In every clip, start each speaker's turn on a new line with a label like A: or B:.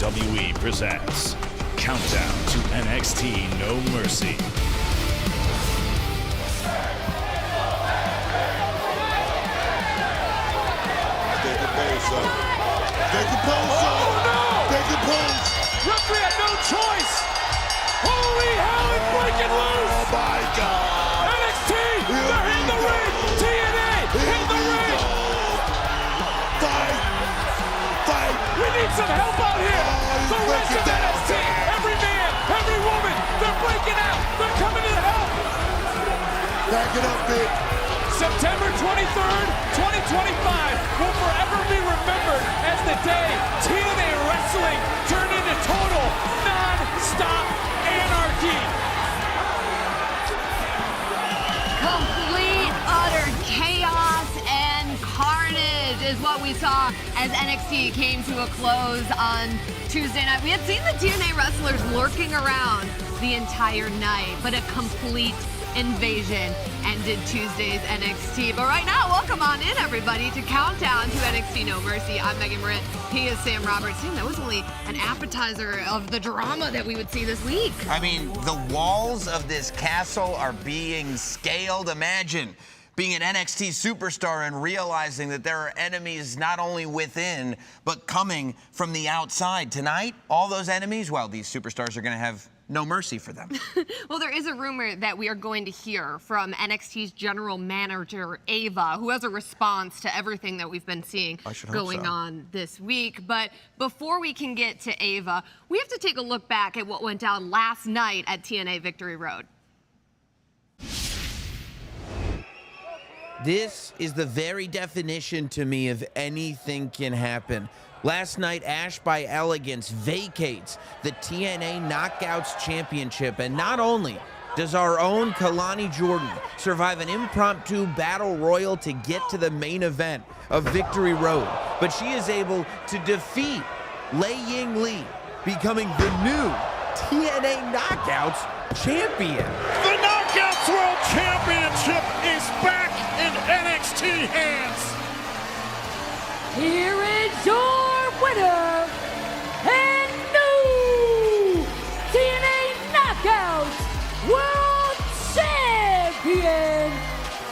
A: WWE presents Countdown to NXT No Mercy.
B: Stay composed, son. Stay composed, son.
C: Oh, no!
B: Stay composed.
C: Referee had no choice. Holy hell, it's breaking loose.
B: Oh, my God.
C: NXT,
B: Here
C: they're in
B: we
C: the
B: go.
C: ring. TNA,
B: Here
C: in the
B: we
C: ring.
B: go. Fight. Fight.
C: We need some help out here.
B: he's
C: The rest of
B: breaking down.
C: NXT, every man, every woman, they're breaking out. They're coming to the help.
B: Back it up, Vic.
C: September 23rd, 2025 will forever be remembered as the day TNA Wrestling turned into total non-stop anarchy.
D: Complete, utter chaos and carnage is what we saw as NXT came to a close on Tuesday night. We had seen the TNA wrestlers lurking around the entire night, but a complete invasion ended Tuesday's NXT. But right now, welcome on in, everybody, to Countdown to NXT No Mercy. I'm Megan Morant. He is Sam Roberts. Sam, that was only an appetizer of the drama that we would see this week.
E: I mean, the walls of this castle are being scaled. Imagine being an NXT superstar and realizing that there are enemies not only within, but coming from the outside. Tonight, all those enemies, well, these superstars are going to have no mercy for them.
D: Well, there is a rumor that we are going to hear from NXT's general manager, Ava, who has a response to everything that we've been seeing going on this week. But before we can get to Ava, we have to take a look back at what went down last night at TNA Victory Road.
F: This is the very definition to me of anything can happen. Last night, Ash by Elegance vacates the TNA Knockouts Championship, and not only does our own Kalani Jordan survive an impromptu battle royal to get to the main event of Victory Road, but she is able to defeat Lei Ying Lee, becoming the new TNA Knockouts champion.
C: The Knockouts World Championship is back in NXT hands.
G: Here is your winner and new TNA Knockouts World Champion,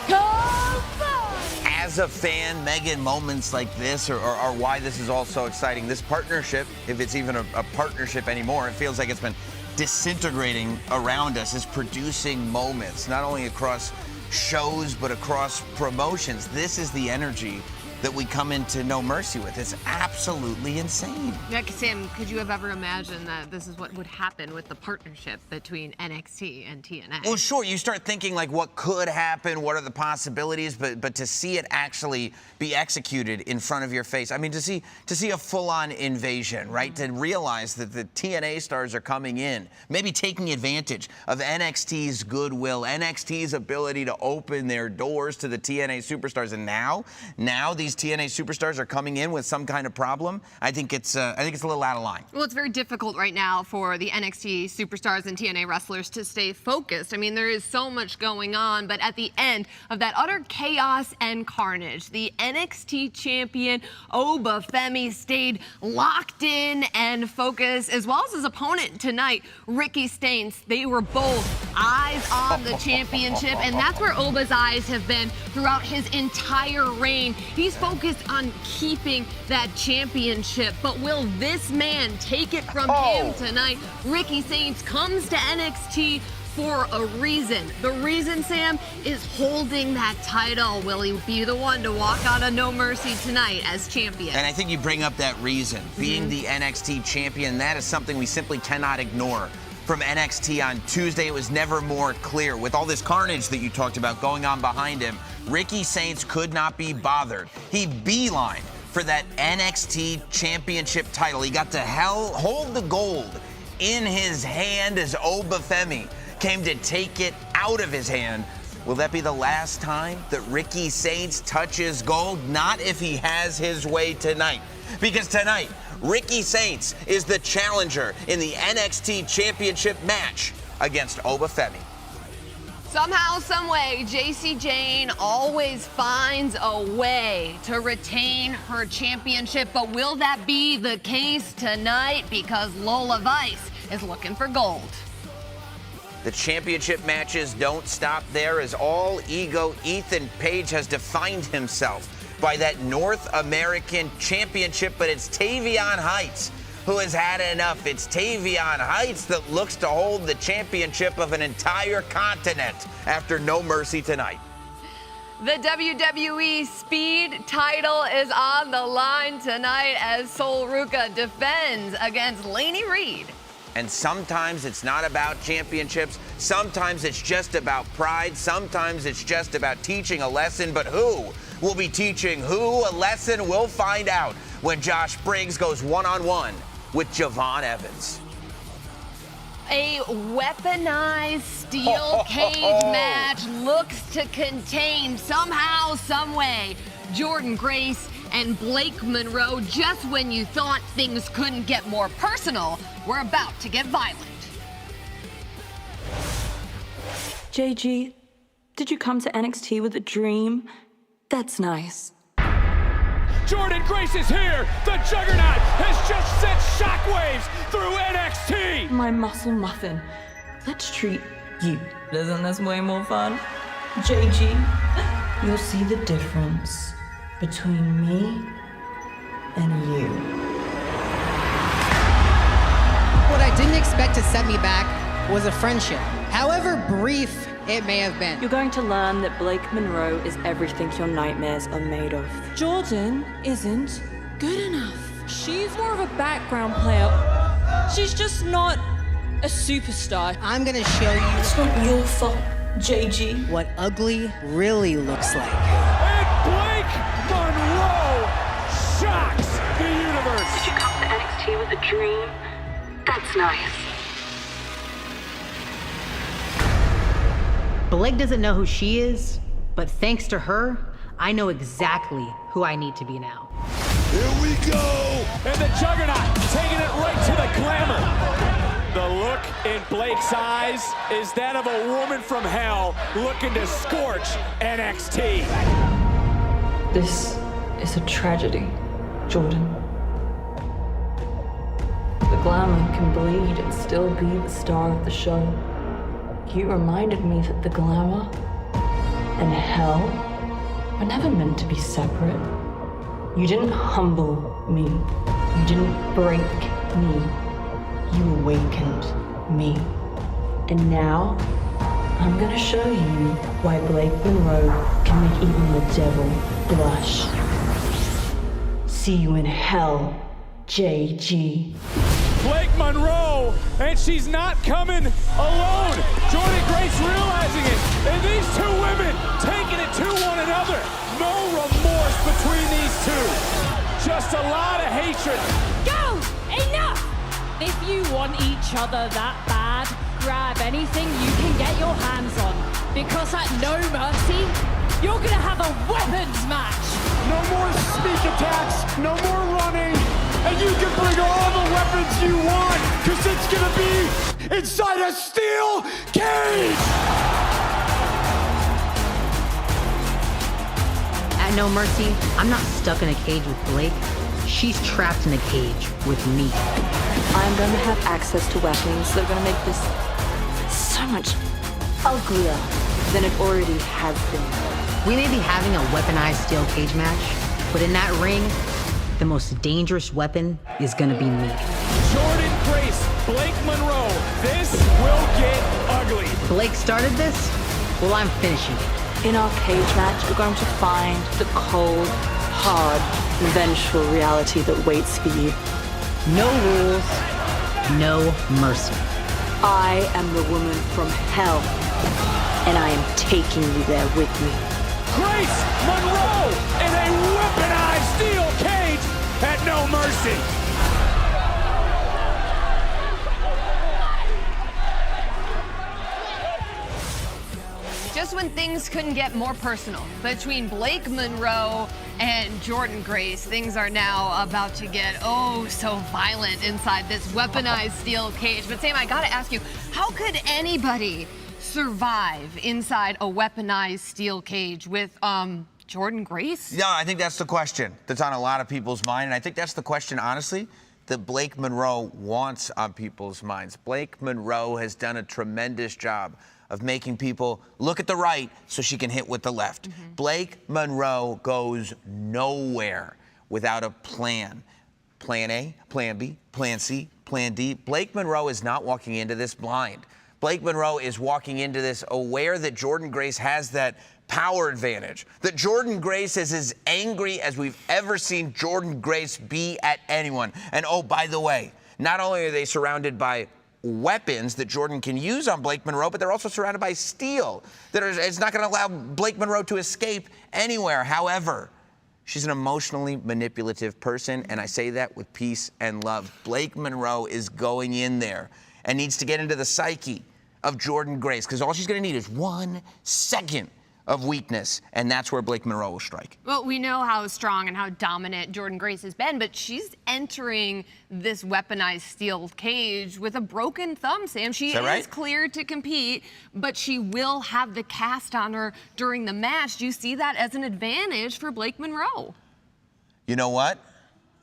G: Kalani.
E: As a fan, Megan, moments like this are why this is all so exciting. This partnership, if it's even a partnership anymore, it feels like it's been disintegrating around us, is producing moments, not only across shows, but across promotions. This is the energy that we come into No Mercy with. It's absolutely insane.
D: Yeah, Sam, could you have ever imagined that this is what would happen with the partnership between NXT and TNA?
E: Well, sure, you start thinking like what could happen, what are the possibilities, but to see it actually be executed in front of your face. I mean, to see a full-on invasion, right? To realize that the TNA stars are coming in, maybe taking advantage of NXT's goodwill, NXT's ability to open their doors to the TNA superstars, and now these TNA superstars are coming in with some kind of problem. I think it's a little out of line.
D: Well, it's very difficult right now for the NXT superstars and TNA wrestlers to stay focused. I mean, there is so much going on, but at the end of that utter chaos and carnage, the NXT champion, Oba Femi, stayed locked in and focused, as well as his opponent tonight, Ricky Stanks. They were both eyes on the championship, and that's where Oba's eyes have been throughout his entire reign. He's focused on keeping that championship, but will this man take it from him tonight? Ricky Stanks comes to NXT for a reason. The reason, Sam, is holding that title. Will he be the one to walk out of No Mercy tonight as champion?
E: And I think you bring up that reason, being the NXT champion. That is something we simply cannot ignore. From NXT on Tuesday, it was never more clear. With all this carnage that you talked about going on behind him, Ricky Stanks could not be bothered. He beelined for that NXT championship title. He got to hold the gold in his hand as Oba Femi came to take it out of his hand. Will that be the last time that Ricky Stanks touches gold? Not if he has his way tonight. Because tonight, Ricky Stanks is the challenger in the NXT Championship match against Oba Femi.
D: Somehow, someway, JC Jane always finds a way to retain her championship, but will that be the case tonight? Because Lola Vice is looking for gold.
E: The championship matches don't stop there, as all ego Ethan Page has defined himself by that North American championship, but it's Tavion Heights who has had enough. It's Tavion Heights that looks to hold the championship of an entire continent after No Mercy tonight.
D: The WWE Speed title is on the line tonight as Sol Ruca defends against Lainey Reed.
E: And sometimes it's not about championships. Sometimes it's just about pride. Sometimes it's just about teaching a lesson. But who will be teaching who a lesson? We'll find out when Josh Briggs goes one-on-one with Javon Evans.
D: A weaponized steel cage match looks to contain somehow, someway, Jordan Grace and Blake Monroe. Just when you thought things couldn't get more personal, we're about to get violent.
H: JG, did you come to NXT with a dream? That's nice.
C: Jordan Grace is here. The Juggernaut has just sent shockwaves through NXT.
H: My muscle muffin. Let's treat you. Isn't this way more fun? JG, you'll see the difference between me and you.
I: What I didn't expect to set me back was a friendship, however brief it may have been.
H: You're going to learn that Blake Monroe is everything your nightmares are made of. Jordan isn't good enough. She's more of a background player. She's just not a superstar.
I: I'm gonna show you
H: It's not your fault, JG.
I: what ugly really looks like.
C: And Blake Monroe shocks the universe.
H: Did you come to NXT with a dream? That's nice.
J: Blake doesn't know who she is, but thanks to her, I know exactly who I need to be now.
B: Here we go.
C: And the Juggernaut taking it right to the glamour. The look in Blake's eyes is that of a woman from hell looking to scorch NXT.
H: This is a tragedy, Jordan. The glamour can bleed and still be the star of the show. You reminded me that the glamour and hell were never meant to be separate. You didn't humble me. You didn't break me. You awakened me. And now, I'm gonna show you why Blake Monroe can make even the devil blush. See you in hell, JG.
C: Blake Monroe, and she's not coming alone. Jordan Grace realizing it, and these two women taking it to one another. No remorse between these two. Just a lot of hatred.
G: Go! Enough! If you want each other that bad, grab anything you can get your hands on. Because at No Mercy, you're gonna have a weapons match.
C: No more sneak attacks, no more running, and you can bring all the weapons you want, because it's gonna be inside a steel cage!
J: At No Mercy, I'm not stuck in a cage with Blake. She's trapped in a cage with me.
H: I'm going to have access to weapons that are going to make this so much uglier than it already has been.
J: We may be having a weaponized steel cage match, but in that ring, the most dangerous weapon is gonna be me.
C: Jordan Grace, Blake Monroe, this will get ugly.
J: Blake started this, well, I'm finishing it.
H: In our cage match, we're going to find the cold, hard, vengeful reality that waits for you.
J: No rules, no mercy.
H: I am the woman from hell, and I am taking you there with me.
C: Grace Monroe in a weaponized steel cage at No Mercy.
D: Just when things couldn't get more personal between Blake Monroe and Jordan Grace, things are now about to get oh so violent inside this weaponized steel cage. But Sam, I gotta ask you, how could anybody survive inside a weaponized steel cage with Jordynne Grace?
E: Yeah, I think that's the question that's on a lot of people's mind. And I think that's the question, honestly, that Blake Monroe wants on people's minds. Blake Monroe has done a tremendous job of making people look at the right so she can hit with the left. Blake Monroe goes nowhere without a plan. Plan A, Plan B, Plan C, Plan D. Blake Monroe is not walking into this blind. Blake Monroe is walking into this aware that Jordynne Grace has that power advantage, that Jordynne Grace is as angry as we've ever seen Jordynne Grace be at anyone. And oh, by the way, not only are they surrounded by weapons that Jordynne can use on Blake Monroe, but they're also surrounded by steel that is not going to allow Blake Monroe to escape anywhere. However, she's an emotionally manipulative person, and I say that with peace and love. Blake Monroe is going in there and needs to get into the psyche of Jordynne Grace, because all she's going to need is 1 second of weakness, and that's where Blake Monroe will strike.
D: Well, we know how strong and how dominant Jordynne Grace has been, but she's entering this weaponized steel cage with a broken thumb, Sam. She is cleared to compete, but she will have the cast on her during the match. Do you see that as an advantage for Blake Monroe?
E: You know what?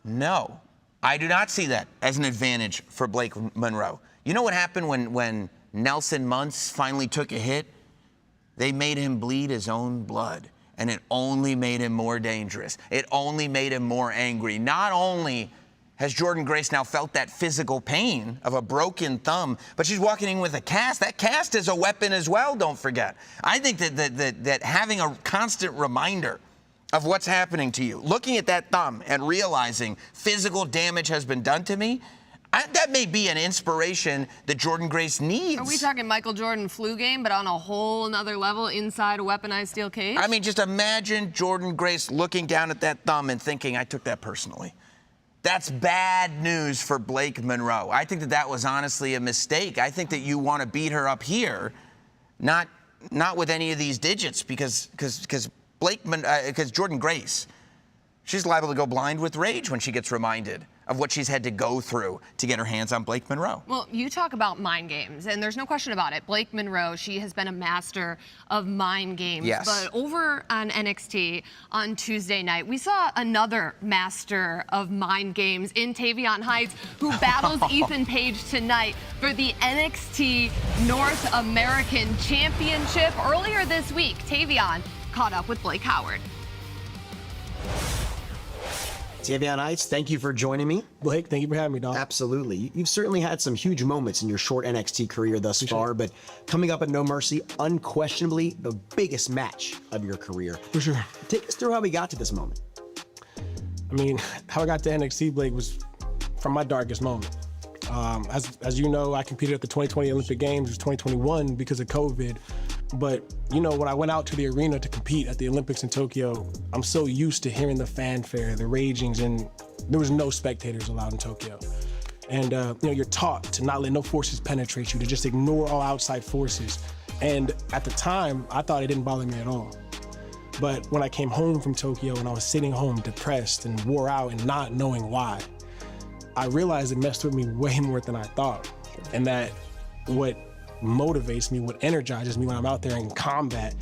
E: No, I do not see that as an advantage for Blake Monroe. You know what happened when Nelson Muntz finally took a hit? They made him bleed his own blood, and it only made him more dangerous. It only made him more angry. Not only has Jordynne Grace now felt that physical pain of a broken thumb, but she's walking in with a cast. That cast is a weapon as well, don't forget. I think that having a constant reminder of what's happening to you, looking at that thumb and realizing physical damage has been done to me, that may be an inspiration that Jordynne Grace needs.
D: Are we talking Michael Jordan flu game, but on a whole another level inside a weaponized steel cage?
E: I mean, just imagine Jordynne Grace looking down at that thumb and thinking, I took that personally. That's bad news for Blake Monroe. I think that was honestly a mistake. I think that you want to beat her up here, not with any of these digits, because Jordynne Grace, she's liable to go blind with rage when she gets reminded of what she's had to go through to get her hands on Blake Monroe.
D: Well, you talk about mind games, and there's no question about it. Blake Monroe, she has been a master of mind games.
E: Yes.
D: But over on NXT on Tuesday night, we saw another master of mind games in Tavion Heights, who battles Ethan Page tonight for the NXT North American Championship. Earlier this week, Tavion caught up with Blake Howard.
K: Tavion Heights, thank you for joining me.
L: Blake, thank you for having me, dog.
K: Absolutely. You've certainly had some huge moments in your short NXT career thus far, but coming up at No Mercy, unquestionably the biggest match of your career.
L: For sure.
K: Take us through how we got to this moment.
L: I mean, how I got to NXT, Blake, was from my darkest moment. As you know, I competed at the 2020 Olympic Games. It was 2021 because of COVID. But, you know, when I went out to the arena to compete at the Olympics in Tokyo, I'm so used to hearing the fanfare, the ragings, and there was no spectators allowed in Tokyo. And, you know, you're taught to not let no forces penetrate you, to just ignore all outside forces. And at the time, I thought it didn't bother me at all. But when I came home from Tokyo and I was sitting home depressed and wore out and not knowing why, I realized it messed with me way more than I thought. And that what motivates me, what energizes me when I'm out there in combat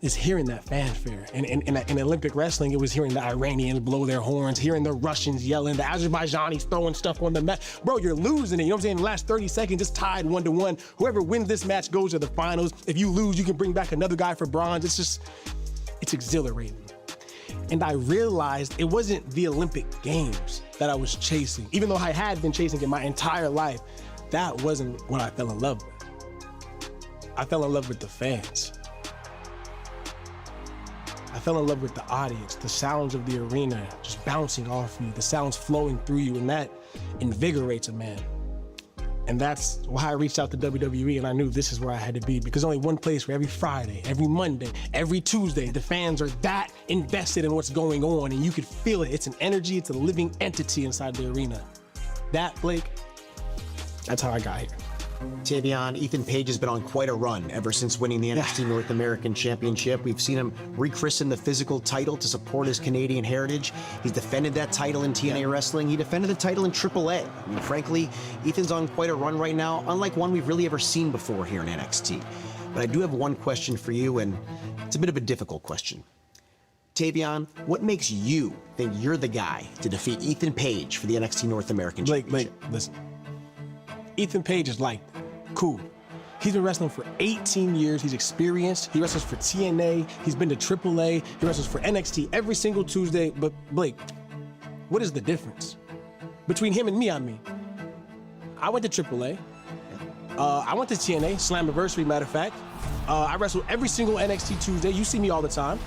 L: is hearing that fanfare. And in Olympic wrestling, it was hearing the Iranians blow their horns, hearing the Russians yelling, the Azerbaijanis throwing stuff on the mat. Bro, you're losing it, you know what I'm saying? In the last 30 seconds, it's tied 1-1. Whoever wins this match goes to the finals. If you lose, you can bring back another guy for bronze. It's exhilarating. And I realized it wasn't the Olympic Games that I was chasing. Even though I had been chasing it my entire life, that wasn't what I fell in love with. I fell in love with the fans. I fell in love with the audience, the sounds of the arena just bouncing off you, the sounds flowing through you, and that invigorates a man. And that's why I reached out to WWE, and I knew this is where I had to be, because only one place where every Friday, every Monday, every Tuesday, the fans are that invested in what's going on, and you could feel it. It's an energy, it's a living entity inside the arena. That, Blake, that's how I got here.
K: Tavion, Ethan Page has been on quite a run ever since winning the NXT North American Championship. We've seen him rechristen the physical title to support his Canadian heritage. He's defended that title in TNA Wrestling. He defended the title in AAA. I mean, frankly, Ethan's on quite a run right now, unlike one we've really ever seen before here in NXT. But I do have one question for you, and it's a bit of a difficult question. Tavion, what makes you think you're the guy to defeat Ethan Page for the NXT North American Championship?
L: Blake, listen. Ethan Page is like, cool. He's been wrestling for 18 years. He's experienced. He wrestles for TNA. He's been to AAA. He wrestles for NXT every single Tuesday. But Blake, what is the difference between him and me? I went to AAA. I went to TNA, Slammiversary, matter of fact. I wrestle every single NXT Tuesday. You see me all the time.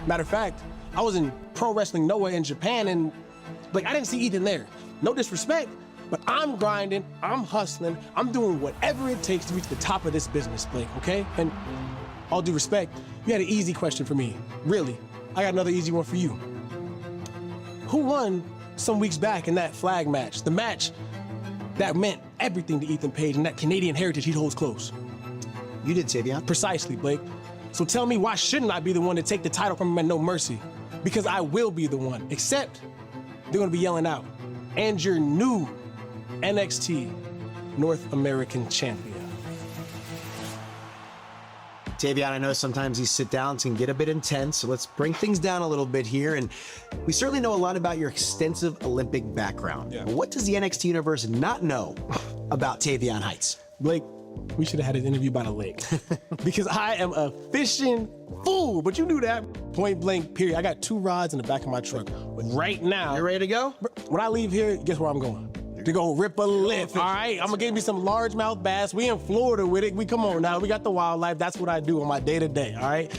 L: Matter of fact, I was in Pro Wrestling Noah in Japan, and like I didn't see Ethan there. No disrespect, but I'm grinding, I'm hustling, I'm doing whatever it takes to reach the top of this business, Blake, okay? And all due respect, you had an easy question for me. Really, I got another easy one for you. Who won some weeks back in that flag match? The match that meant everything to Ethan Page and that Canadian heritage he holds close.
K: You did, Tavion.
L: Precisely, Blake. So tell me, why shouldn't I be the one to take the title from him at No Mercy? Because I will be the one, except they're gonna be yelling out, and your new NXT North American champion.
K: Tavion, I know sometimes these sit-downs can get a bit intense, so let's bring things down a little bit here. And we certainly know a lot about your extensive Olympic background.
L: Yeah.
K: But what does the NXT universe not know about Tavion Heights?
L: Blake, we should have had an interview by the lake. Because I am a fishing fool, but you knew that. Point blank, period. I got 2 rods in the back of my truck. But right now,
K: You ready to go?
L: when I leave here, guess where I'm going? To go rip a lift, all right? I'm gonna give me some largemouth bass. We in Florida with it. We come on now. We got the wildlife. That's what I do on my day-to-day, all right?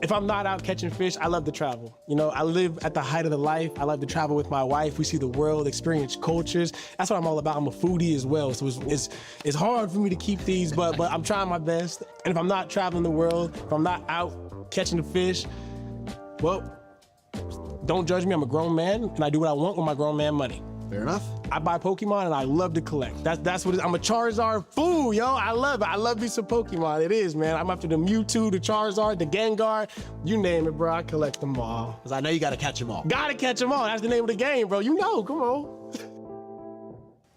L: If I'm not out catching fish, I love to travel. You know, I live at the height of the life. I love to travel with my wife. We see the world, experience cultures. That's what I'm all about. I'm a foodie as well, so it's hard for me to keep these, but I'm trying my best. And if I'm not traveling the world, if I'm not out catching the fish, well, don't judge me. I'm a grown man, and I do what I want with my grown man money.
K: Fair enough.
L: I buy Pokemon and I love to collect. That's what it is. I'm a Charizard fool, yo. I love it. I love me some Pokemon. It is, man. I'm after the Mewtwo, the Charizard, the Gengar. You name it, bro. I collect them all.
K: Because I know you got to catch them all.
L: Gotta catch them all. That's the name of the game, bro. You know, come on.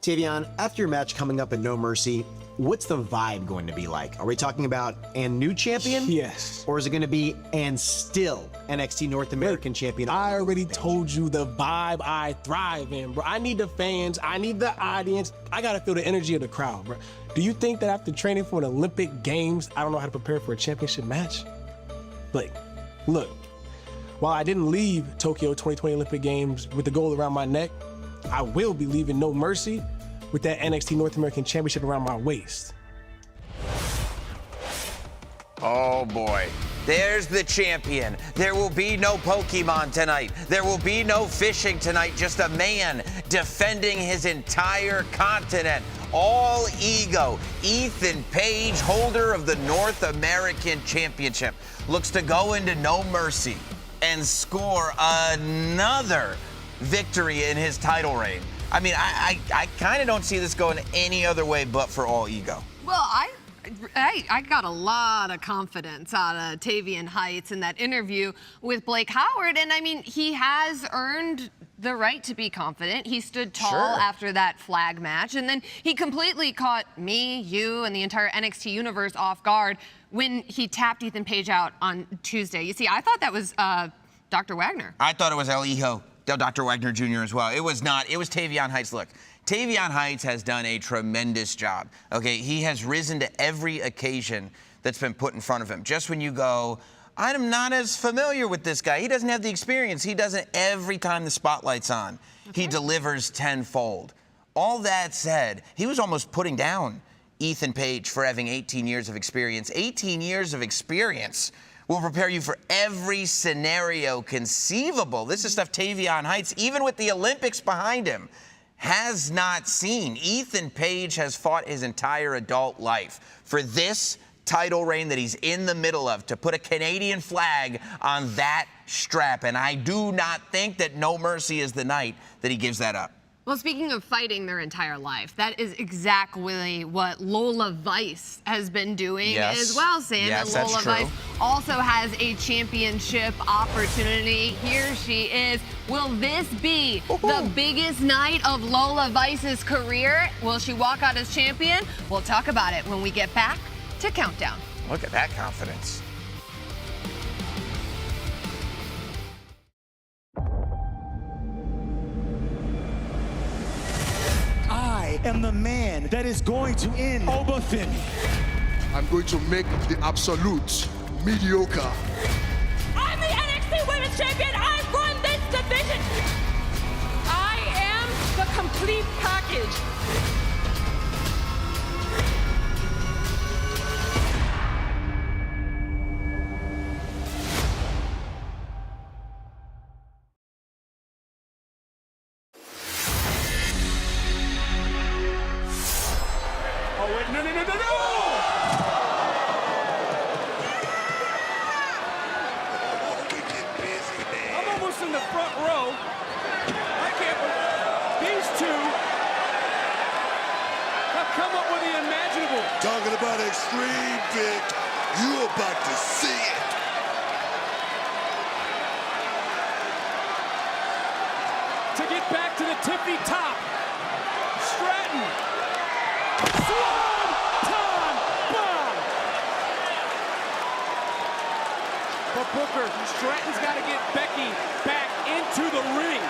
K: Tavion, after your match coming up at No Mercy, what's the vibe going to be like? Are we talking about and new champion?
L: Yes.
K: Or is it going to be and still NXT North American champion?
L: I already told you the vibe I thrive in, bro. I need the fans. I need the audience. I gotta feel the energy of the crowd, bro. Do you think that after training for an Olympic Games, I don't know how to prepare for a championship match? Blake, look, while I didn't leave Tokyo 2020 Olympic Games with the gold around my neck, I will be leaving No Mercy with that NXT North American Championship around my waist.
E: Oh boy. There's the champion. There will be no Pokemon tonight. There will be no fishing tonight. Just a man defending his entire continent. All ego. Ethan Page, holder of the North American Championship, looks to go into No Mercy and score another victory in his title reign. I mean, I kind of don't see this going any other way but for all ego.
D: Well, I got a lot of confidence out of Tavion Heights in that interview with Blake Howard. And I mean, he has earned the right to be confident. He stood tall after that flag match. And then he completely caught me, you, and the entire NXT universe off guard when he tapped Ethan Page out on Tuesday. You see, I thought that was Dr. Wagner.
E: I thought it was El Hijo, Dr. Wagner Jr. as well. It was not. It was Tavion Heights. Look, Tavion Heights has done a tremendous job. Okay, he has risen to every occasion that's been put in front of him. Just when you go, I'm not as familiar with this guy. He doesn't have the experience. He does it every time the spotlight's on. Okay. He delivers tenfold. All that said, he was almost putting down Ethan Page for having 18 years of experience. 18 years of experience will prepare you for every scenario conceivable. This is stuff Tavion Heights, even with the Olympics behind him, has not seen. Ethan Page has fought his entire adult life for this title reign that he's in the middle of, to put a Canadian flag on that strap. And I do not think that No Mercy is the night that he gives that up.
D: Well, speaking of fighting their entire life, that is exactly what Lola Vice has been doing as well, Sam.
E: Yes,
D: and Lola
E: that's true.
D: Vice also has a championship opportunity. Here she is. Will this be the biggest night of Lola Vice's career? Will she walk out as champion? We'll talk about it when we get back to Countdown.
E: Look at that confidence.
M: I am the man that is going to end Obafemi.
B: I'm going to make the absolute mediocre.
G: I'm the NXT Women's Champion. I run this division. I am the complete package.
C: Oh, wait, no! I'm almost in the front row. I can't believe these two have come up with the unimaginable.
B: Talking about extreme, Vic. You about to see it.
C: To get back to the tippy top. Stratton. Swanton bomb. But Booker, Stratton's got to get Becky back into the ring.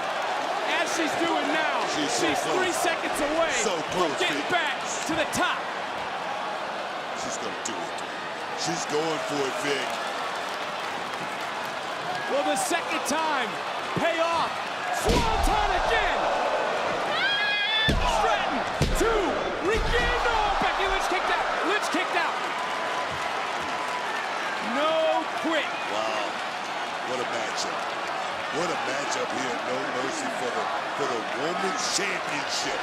C: As she's doing now,
B: She's so close.
C: 3 seconds away
B: So close,
C: from getting
B: Vic.
C: back to the top.
B: She's going to do it. She's going for it, Vic.
C: Will the second time pay off? Swanton again. Stratton, 2, regain. No, Becky Lynch kicked out. Lynch kicked out. No quit.
B: Wow. What a matchup. What a matchup here. No mercy for the Women's Championship.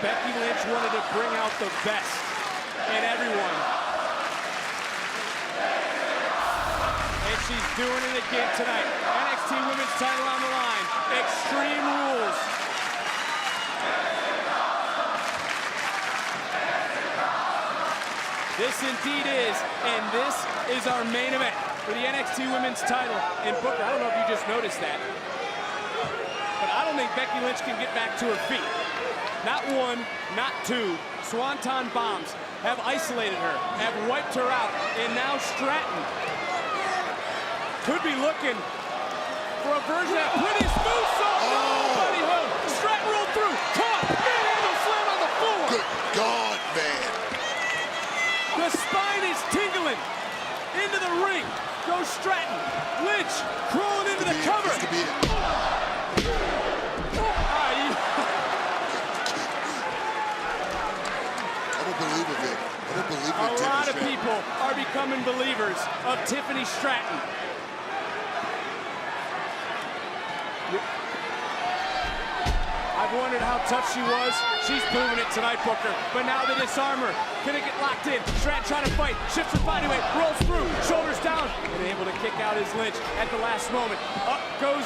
C: Becky Lynch wanted to bring out the best in everyone. And she's doing it again tonight. NXT Women's title on the line. Extreme Rules. This indeed is, and this is our main event for the NXT Women's title. And Booker, I don't know if you just noticed that, but I don't think Becky Lynch can get back to her feet. Not 1, not 2. Swanton bombs have isolated her, have wiped her out, and now Stratton could be looking for a version of that prettiest moonsault. Nobody home. Stratton rolled through, caught, manhandle slam on the floor.
B: Good God, man.
C: The spine is tingling. Into the ring goes Stratton. Lynch crawling into the cover.
B: This could be it.
C: A lot of people are becoming believers of Tiffany Stratton. I've wondered how tough she was. She's proving it tonight, Booker. But now the disarmer. Can it get locked in? Stratton trying to fight. Shifts her body weight. Rolls through. Shoulders down. And able to kick out his Lynch at the last moment. Up goes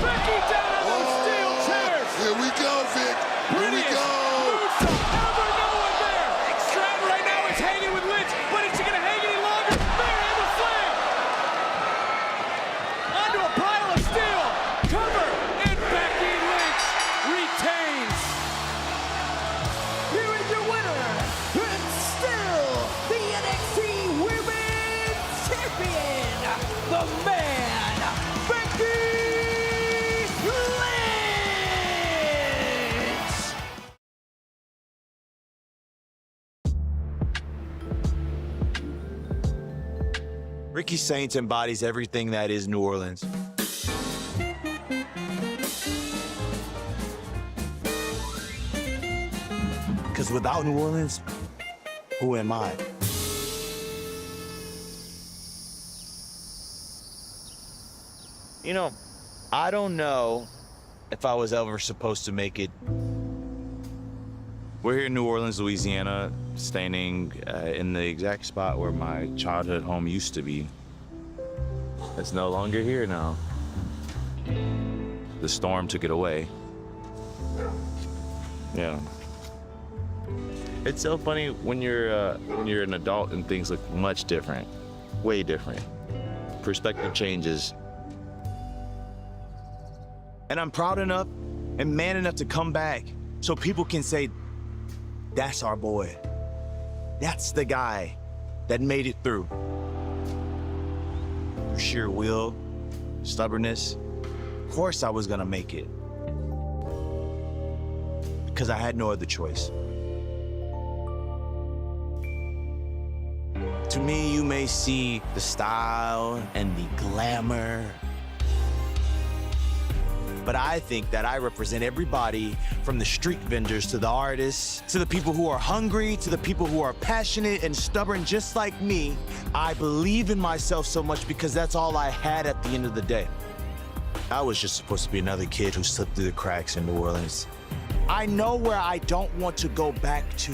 C: Becky down on those steel chairs.
B: Here we go, Vic. Here we go.
C: Ever no one there. Stratton right now is hanging with Lynch. But is she going to hang any longer? Manhandle slam. Onto a pile of steel. Cover. And Becky Lynch retains.
N: Here is your winner, and still the NXT Women's Champion, the man, Becky Lynch!
O: Ricky Saints embodies everything that is New Orleans. Because without New Orleans, who am I? You know, I don't know if I was ever supposed to make it.
P: We're here in New Orleans, Louisiana, standing in the exact spot where my childhood home used to be. It's no longer here now. The storm took it away. Yeah. It's so funny when you're an adult and things look much different, way different. Perspective changes
O: And I'm proud enough and man enough to come back so people can say, that's our boy. That's the guy that made it through. For sheer will, stubbornness, of course I was gonna make it. Because I had no other choice. To me, you may see the style and the glamour, but I think that I represent everybody from the street vendors to the artists, to the people who are hungry, to the people who are passionate and stubborn just like me. I believe in myself so much because that's all I had at the end of the day. I was just supposed to be another kid who slipped through the cracks in New Orleans. I know where I don't want to go back to,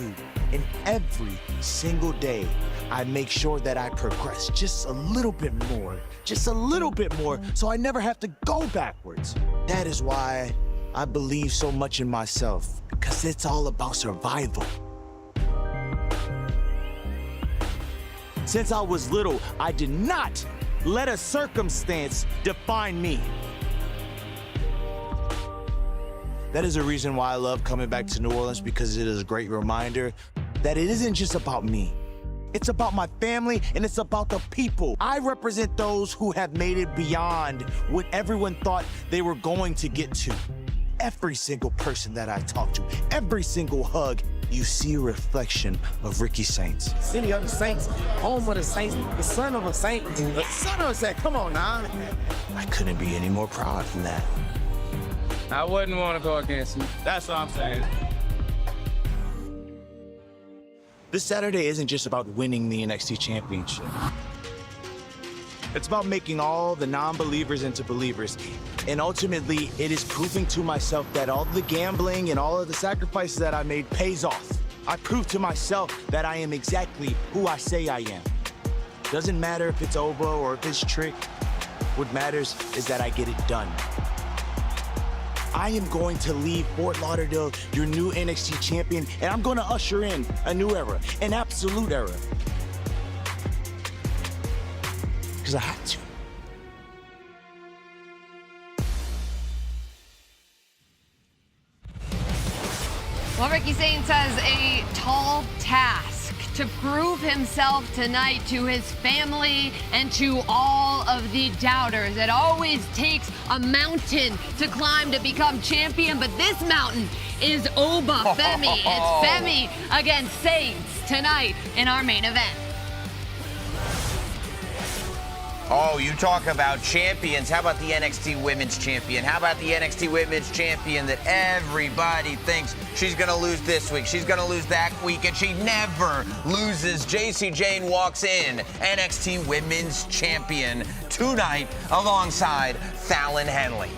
O: and every single day, I make sure that I progress just a little bit more, so I never have to go backwards. That is why I believe so much in myself, because it's all about survival. Since I was little, I did not let a circumstance define me. That is a reason why I love coming back to New Orleans, because it is a great reminder that it isn't just about me. It's about my family, and it's about the people. I represent those who have made it beyond what everyone thought they were going to get to. Every single person that I talk to, every single hug, you see a reflection of Ricky Saints.
Q: City of the Saints, home of the Saints, the son of a Saint, the son of a Saint. Come on now.
O: I couldn't be any more proud than that.
R: I wouldn't want to go against him. That's what I'm saying.
O: This Saturday isn't just about winning the NXT Championship. It's about making all the non-believers into believers. And ultimately, it is proving to myself that all the gambling and all of the sacrifices that I made pays off. I proved to myself that I am exactly who I say I am. Doesn't matter if it's over or if it's trick. What matters is that I get it done. I am going to leave Fort Lauderdale your new NXT champion, and I'm going to usher in a new era, an absolute era. Because I had to.
D: Well, Ricky Saints has a tall task to prove himself tonight to his family and to all of the doubters. It always takes a mountain to climb to become champion, but this mountain is Oba Femi. It's Femi against Saints tonight in our main event.
E: Oh, you talk about champions. How about the NXT Women's Champion? How about the NXT Women's Champion that everybody thinks she's going to lose this week, she's going to lose that week, and she never loses? Jacy Jayne walks in, NXT Women's Champion, tonight alongside Fallon Henley.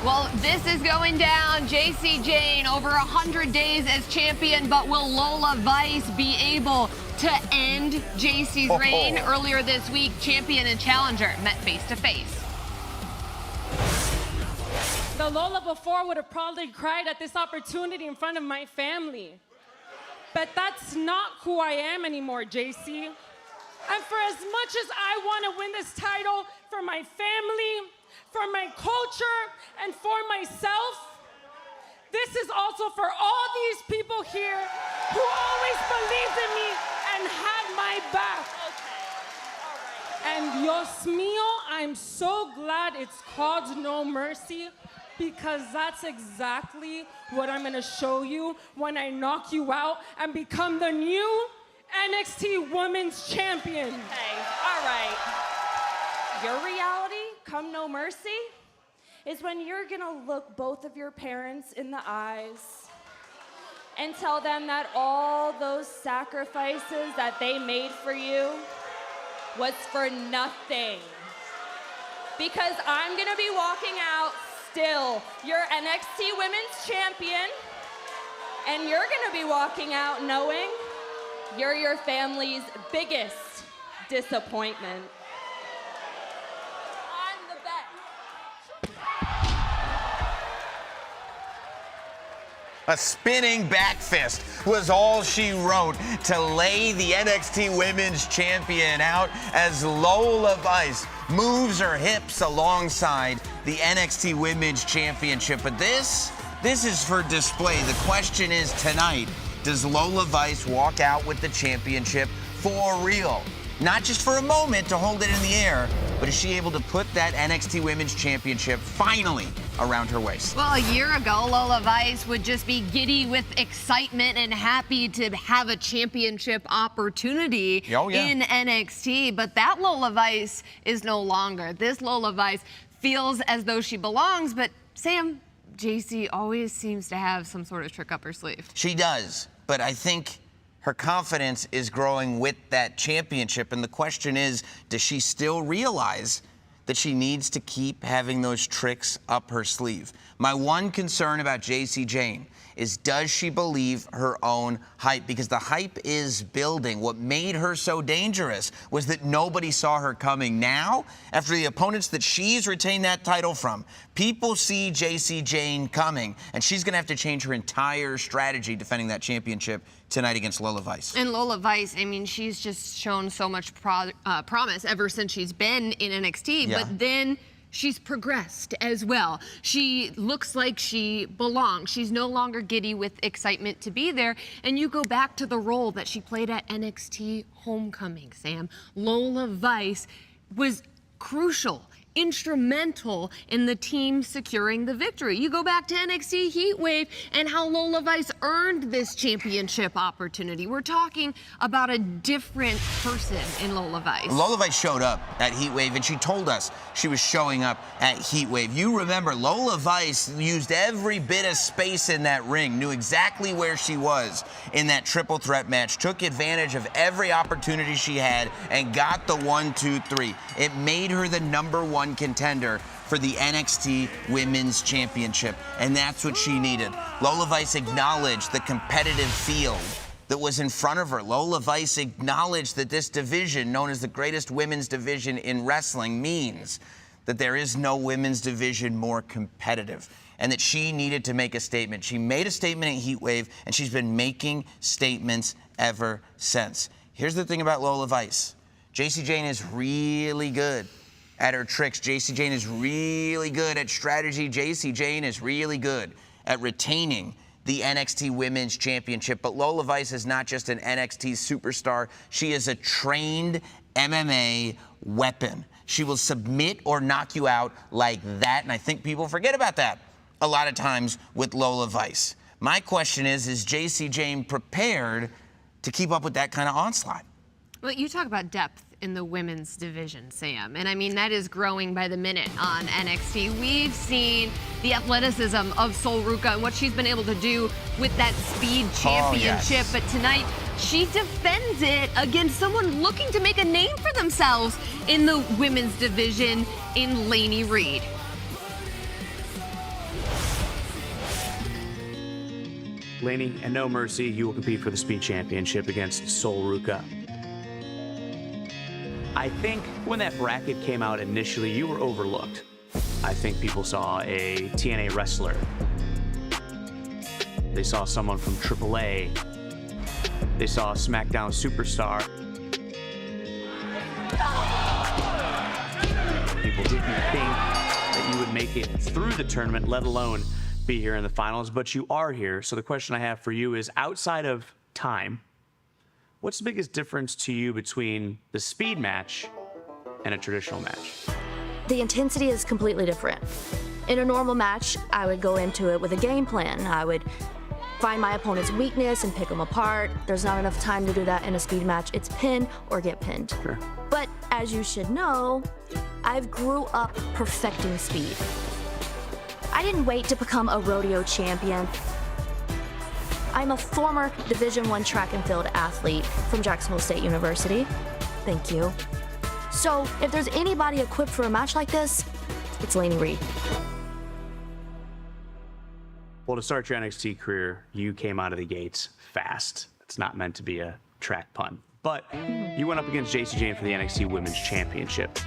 D: Well, this is going down. Jacy Jayne over 100 days as champion, but will Lola Vice be able to end Jacy's reign? Earlier this week, champion and challenger met face to face.
S: The Lola before would have probably cried at this opportunity in front of my family. But that's not who I am anymore, Jacy. And for as much as I want to win this title for my family, for my culture, and for myself, this is also for all these people here who always believed in me and had my back. And Dios mío, I'm so glad it's called No Mercy, because that's exactly what I'm gonna show you when I knock you out and become the new NXT Women's Champion.
T: Hey, all right. Your reality, come No Mercy, is when you're gonna look both of your parents in the eyes and tell them that all those sacrifices that they made for you was for nothing. Because I'm gonna be walking out still your NXT Women's Champion, and you're gonna be walking out knowing you're your family's biggest disappointment.
E: A spinning back fist was all she wrote to lay the NXT Women's Champion out as Lola Vice moves her hips alongside the NXT Women's Championship. But this is for display. The question is tonight, does Lola Vice walk out with the championship for real? Not just for a moment to hold it in the air, but is she able to put that NXT Women's Championship finally around her waist?
D: Well, a year ago, Lola Vice would just be giddy with excitement and happy to have a championship opportunity in NXT. But that Lola Vice is no longer. This Lola Vice feels as though she belongs, but Sam, JC always seems to have some sort of trick up her sleeve.
E: She does, but I think her confidence is growing with that championship. And the question is, does she still realize that she needs to keep having those tricks up her sleeve? My one concern about Jacy Jayne is, does she believe her own hype? Because the hype is building. What made her so dangerous was that nobody saw her coming. Now, after the opponents that she's retained that title from, people see Jacy Jayne coming, and she's going to have to change her entire strategy defending that championship tonight against Lola Vice.
D: And Lola Vice, I mean, she's just shown so much promise ever since she's been in NXT, but then she's progressed as well. She looks like she belongs. She's no longer giddy with excitement to be there. And you go back to the role that she played at NXT Homecoming, Sam. Lola Vice was crucial, instrumental in the team securing the victory. You go back to NXT Heatwave and how Lola Vice earned this championship opportunity. We're talking about a different person in Lola Vice.
E: Lola Vice showed up at Heatwave, and she told us she was showing up at Heatwave. You remember, Lola Vice used every bit of space in that ring, knew exactly where she was in that triple threat match, took advantage of every opportunity she had, and got the 1, 2, 3. It made her the #1 contender for the NXT Women's Championship, and that's what she needed. Lola Vice acknowledged the competitive field that was in front of her. Lola Vice acknowledged that this division, known as the greatest women's division in wrestling, means that there is no women's division more competitive, and that she needed to make a statement. She made a statement at Heatwave, and she's been making statements ever since. Here's the thing about Lola Vice. Jacy Jayne is really good at her tricks. Jacy Jayne is really good at strategy. Jacy Jayne is really good at retaining the NXT Women's Championship. But Lola Vice is not just an NXT superstar. She is a trained MMA weapon. She will submit or knock you out like that. And I think people forget about that a lot of times with Lola Vice. My question is Jacy Jayne prepared to keep up with that kind of onslaught?
D: Well, you talk about depth in the women's division, Sam. And I mean, that is growing by the minute on NXT. We've seen the athleticism of Sol Ruca and what she's been able to do with that speed championship. But tonight, she defends it against someone looking to make a name for themselves in the women's division in Lainey Reed.
U: Lainey, at No Mercy, you will compete for the Speed Championship against Sol Ruca. I think when that bracket came out initially, you were overlooked. I think people saw a TNA wrestler. They saw someone from AAA. They saw a SmackDown superstar. People didn't think that you would make it through the tournament, let alone be here in the finals, but you are here. So the question I have for you is, outside of time, what's the biggest difference to you between the speed match and a traditional match?
V: The intensity is completely different. In a normal match, I would go into it with a game plan. I would find my opponent's weakness and pick them apart. There's not enough time to do that in a speed match. It's pin or get pinned.
U: Sure.
V: But as you should know, I've grew up perfecting speed. I didn't wait to become a rodeo champion. I'm a former Division I track and field athlete from Jacksonville State University. Thank you. So if there's anybody equipped for a match like this, it's Lainey Reed.
U: Well, to start your NXT career, you came out of the gates fast. It's not meant to be a track pun. But you went up against Jacy Jayne for the NXT Women's Championship.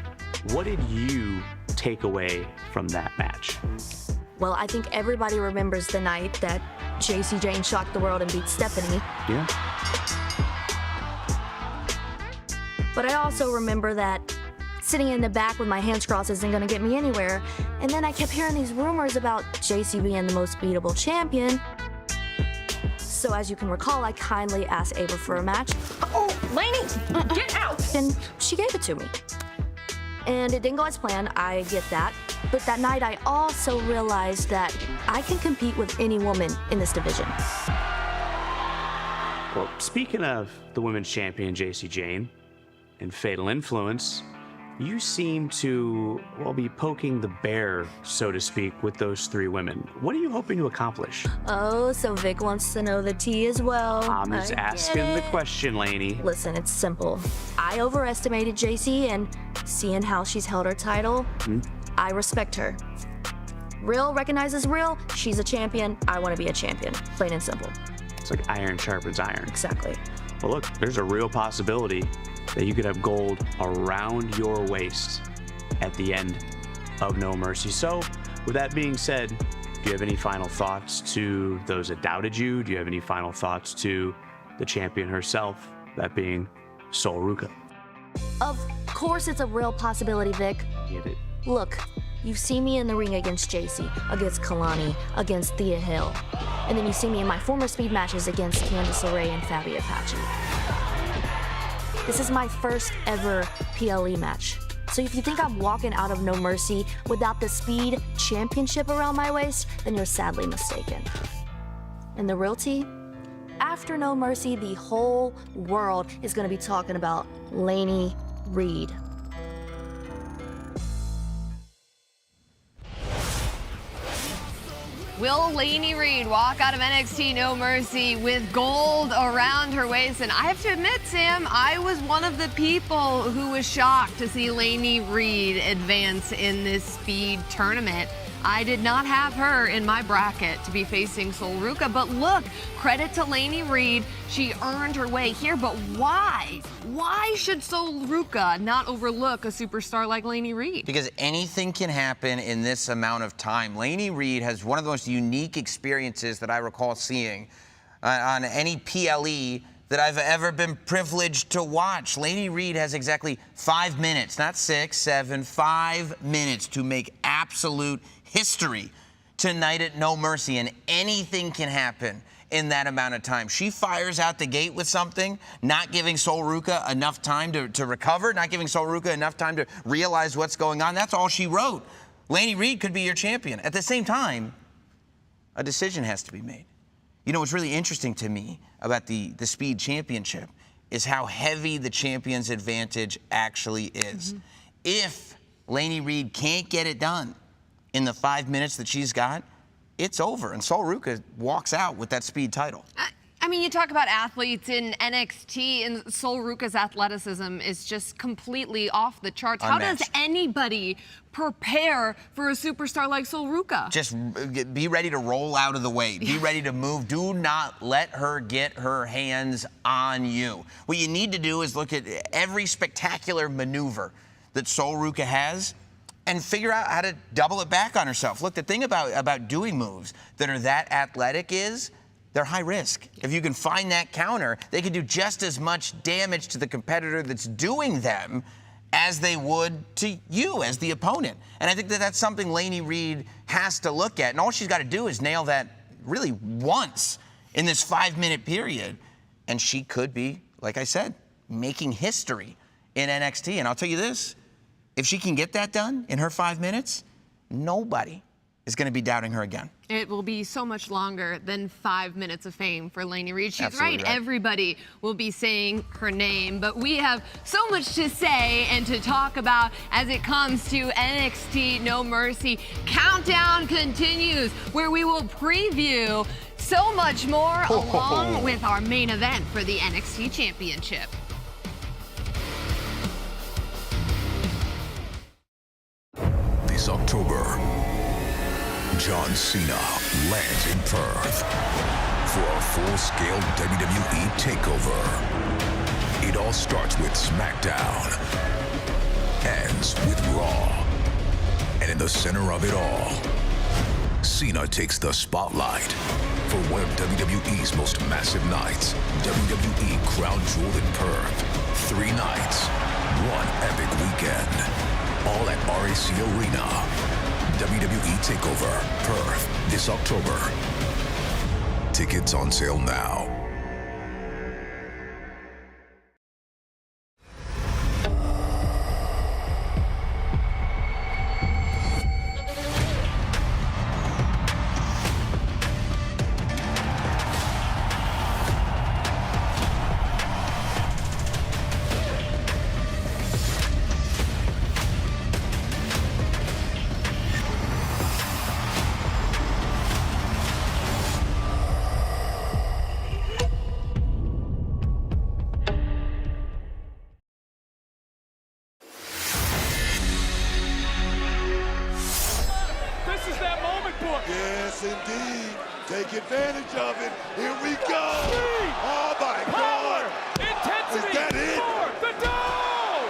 U: What did you take away from that match?
V: Well, I think everybody remembers the night that Jacy Jayne shocked the world and beat Stephanie.
U: Yeah.
V: But I also remember that sitting in the back with my hands crossed isn't gonna get me anywhere. And then I kept hearing these rumors about Jacy being the most beatable champion. So as you can recall, I kindly asked Ava for a match.
D: Oh, Lainey, get out!
V: And she gave it to me. And it didn't go as planned, I get that. But that night I also realized that I can compete with any woman in this division.
U: Well, speaking of the women's champion, Jacy Jayne, and Fatal Influence, you seem to, well, be poking the bear, so to speak, with those 3 women. What are you hoping to accomplish?
V: Oh, so Vic wants to know the tea as well.
U: I'm just asking the question, Lainey.
V: Listen, it's simple. I overestimated Jacy, and seeing how she's held her title, I respect her. Real recognizes real. She's a champion. I want to be a champion. Plain and simple.
U: It's like iron sharpens iron.
V: Exactly.
U: Well, look, there's a real possibility that you could have gold around your waist at the end of No Mercy. So, with that being said, do you have any final thoughts to those that doubted you? Do you have any final thoughts to the champion herself, that being Sol Ruca?
V: Of course it's a real possibility, Vic.
U: Get it?
V: Look, you've seen me in the ring against Jacy, against Kalani, against Thea Hill. And then you see me in my former speed matches against Candice LeRae and Fabi Apache. This is my first ever PLE match. So if you think I'm walking out of No Mercy without the speed championship around my waist, then you're sadly mistaken. And the real tea? After No Mercy, the whole world is gonna be talking about Lainey Reed.
D: Will Lainey Reed walk out of NXT No Mercy with gold around her waist? And I have to admit, Sam, I was one of the people who was shocked to see Lainey Reed advance in this speed tournament. I did not have her in my bracket to be facing Sol Ruca, but look, credit to Lainey Reed. She earned her way here, but why? Why should Sol Ruca not overlook a superstar like Lainey Reed?
E: Because anything can happen in this amount of time. Lainey Reed has one of the most unique experiences that I recall seeing on any PLE that I've ever been privileged to watch. Lainey Reed has exactly 5 minutes, not 6, 7, 5 minutes to make absolute history tonight at No Mercy, and anything can happen in that amount of time. She fires out the gate with something, not giving Sol Ruca enough time to recover, not giving Sol Ruca enough time to realize what's going on. That's all she wrote. Lainey Reed could be your champion. At the same time, a decision has to be made. You know, what's really interesting to me about the Speed Championship is how heavy the champion's advantage actually is. If Lainey Reed can't get it done in the 5 minutes that she's got, it's over. And Sol Ruca walks out with that speed title.
D: I mean, you talk about athletes in NXT, and Sol Ruca's athleticism is just completely off the charts.
E: Unmatched.
D: How does anybody prepare for a superstar like Sol Ruca?
E: Just be ready to roll out of the way. Be ready to move. Do not let her get her hands on you. What you need to do is look at every spectacular maneuver that Sol Ruca has and figure out how to double it back on herself. Look, the thing about doing moves that are that athletic is they're high risk. If you can find that counter, they can do just as much damage to the competitor that's doing them as they would to you as the opponent. And I think that that's something Lainey Reed has to look at. And all she's got to do is nail that really once in this 5 minute period. And she could be, like I said, making history in NXT. And I'll tell you this, if she can get that done in her 5 minutes, nobody is going to be doubting her again.
D: It will be so much longer than 5 minutes of fame for Lainey Reed. She's right.
E: Right.
D: Everybody will be saying her name, but we have so much to say and to talk about as it comes to NXT No Mercy. Countdown continues, where we will preview so much more along with our main event for the NXT Championship.
A: This October, John Cena lands in Perth for a full-scale WWE takeover. It all starts with SmackDown, ends with Raw, and in the center of it all, Cena takes the spotlight for one of WWE's most massive nights. WWE Crown Jewel in Perth. 3 nights, 1 epic weekend. All at RAC Arena. WWE TakeOver Perth this October. Tickets on sale now.
B: Yes, indeed. Take advantage of it. Here we go. Oh, my God.
C: Intensity.
B: Is that it?
C: For the Dome.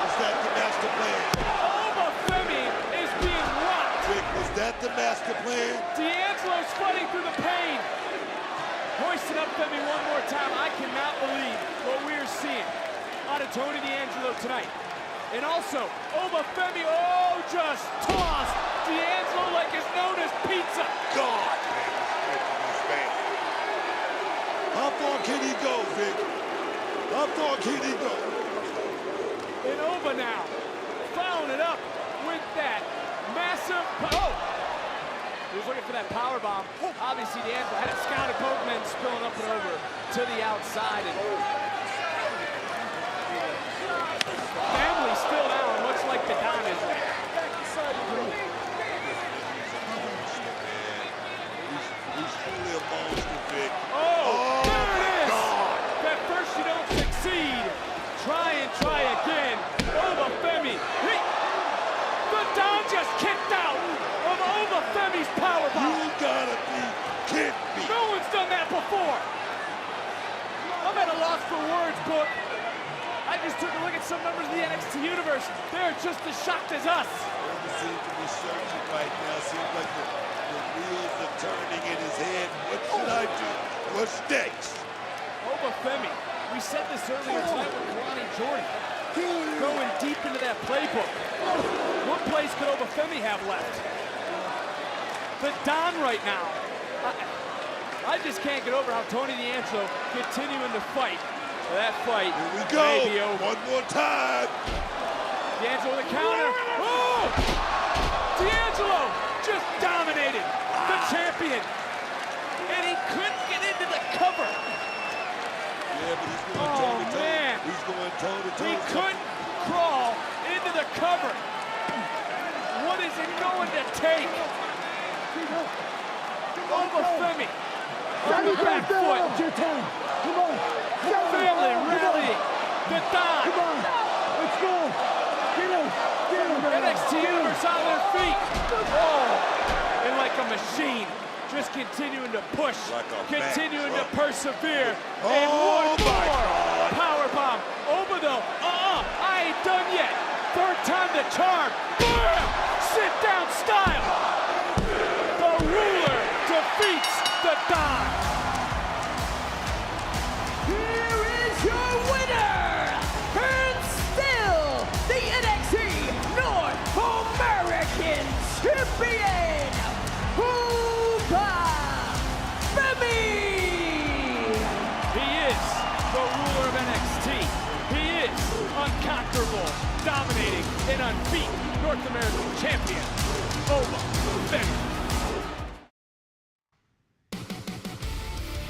B: Was that the master plan?
C: Oba Femi is being rocked.
B: Rick, was that the master plan?
C: D'Angelo's fighting through the pain. Hoisting up Femi one more time. I cannot believe what we are seeing out of Tony D'Angelo tonight. And also, Oba Femi, just tossed D'Angelo like is known as pizza.
B: God, man. How far can he go, Vic? How far can he go?
C: And Oba now, following it up with that massive, he was looking for that power bomb. Obviously, D'Angelo had a scouted poke, and then spilling up and over to the outside. And family still down, much like the Don is.
B: He's truly a monster, Vic.
C: There it is! At first you don't succeed. Try again. Oba Femi. The Don just kicked out of Oba Femi's powerbomb.
B: You gotta be kidding me.
C: No one's done that before. I'm at a loss for words, Book. I just took a look at some members of the NXT universe. They're just as shocked as us.
B: He seems to be searching right now. Seems like the wheels are turning in his head. What should I do? What's next?
C: Oba Femi. We said this earlier tonight with Kalani Jordan. Going deep into that playbook. What plays could Oba Femi have left? The Don right now. I just can't get over how Tony D'Angelo continuing to fight. That fight.
B: Here we go. One more time.
C: D'Angelo the counter. Oh! D'Angelo just dominated the champion. And he couldn't get into the cover.
B: Yeah, but he's going toe-to-toe.
C: Man.
B: He's going toe-to-toe.
C: He couldn't crawl into the cover. What is it going to take? Oba Femi on the back foot.
N: Come on.
C: Family rallying. The Don.
N: Come on. Let's go. Get him.
C: NXT Universe on their feet. Oh, and like a machine, just continuing to push, continuing to persevere. And one more powerbomb. Oba though, I ain't done yet. Third time the charm. Sit down style. The ruler defeats the Don.
N: Here is your winner, and still the NXT North American Champion, Oba Femi.
C: He is the ruler of NXT. He is unconquerable, dominating, and unbeaten North American champion, Oba Femi.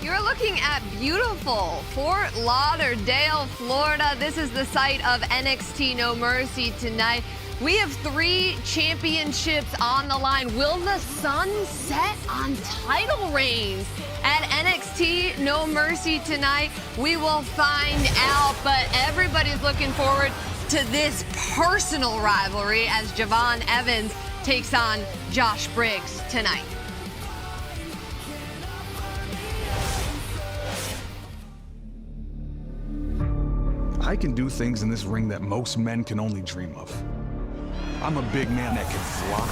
D: You're looking at beautiful Fort Lauderdale, Florida. This is the site of NXT No Mercy tonight. We have 3 championships on the line. Will the sun set on title reigns at NXT No Mercy tonight? We will find out, but everybody's looking forward to this personal rivalry as Javon Evans takes on Josh Briggs tonight.
F: I can do things in this ring that most men can only dream of. I'm a big man that can fly,